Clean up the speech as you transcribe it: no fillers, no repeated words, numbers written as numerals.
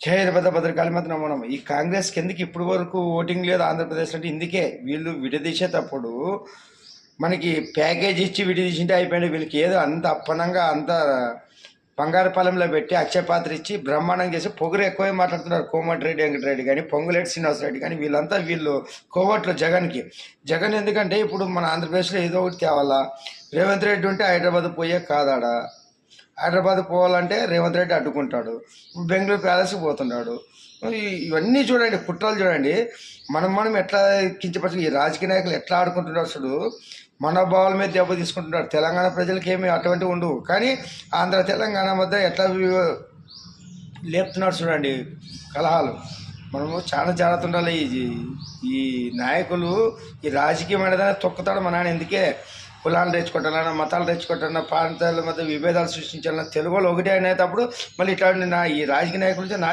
జయభద్ర భద్రకాళి మాత్రం నమ్మడం. ఈ కాంగ్రెస్ కిందకి ఇప్పుడు వరకు ఓటింగ్ లేదు ఆంధ్రప్రదేశ్ అంటే ఇందుకే వీళ్ళు విడదీసేటప్పుడు మనకి ప్యాకేజ్ ఇచ్చి విడదీసింటే అయిపోయింది. వీళ్ళకి ఏదో అంత అప్పనంగా అంత బంగారు పాలెంలో పెట్టి అక్షయపాత్ర ఇచ్చి బ్రహ్మాండం చేసి పొగురు ఎక్కువే మాట్లాడుతున్నారు. కోమటిరెడ్డి వెంకటరెడ్డి కానీ పొంగులేటి శ్రీనివాసరెడ్డి కానీ వీళ్ళు కోవట్లు జగన్ ఎందుకంటే ఇప్పుడు మన ఆంధ్రప్రదేశ్లో ఏదో ఒకటి తేవాలా. రేవంత్ రెడ్డి ఉంటే హైదరాబాద్ పోయే కాదాడా. హైదరాబాద్ పోవాలంటే రేవంత్ రెడ్డి అడ్డుకుంటాడు. బెంగళూరు ప్యాలెస్కి పోతున్నాడు. ఇవన్నీ చూడండి, కుట్రలు చూడండి. మనం ఎట్లా కించపరచు ఈ రాజకీయ నాయకులు ఎట్లా ఆడుకుంటున్నారు. అసలు మనోభావాల మీద దెబ్బ తీసుకుంటున్నారు. తెలంగాణ ప్రజలకి ఏమి అటువంటివి ఉండవు, కానీ ఆంధ్ర తెలంగాణ మధ్య ఎట్లా లేపుతున్నారు చూడండి కలహాలు. మనము చాలా జాగ్రత్త ఉండాలి. ఈ నాయకులు ఈ రాజకీయం అనేది తొక్కుతాడు మా నాన్న. ఎందుకే కులాలు తెచ్చుకుంటానన్నా, మతాలు తెచ్చుకుంటానన్నా, ప్రాంతాల మధ్య విభేదాలు సృష్టించాలన్నా, తెలుగులో ఒకటే అనేటప్పుడు మళ్ళీ ఇట్లా ఈ రాజకీయ నాయకుల నుంచి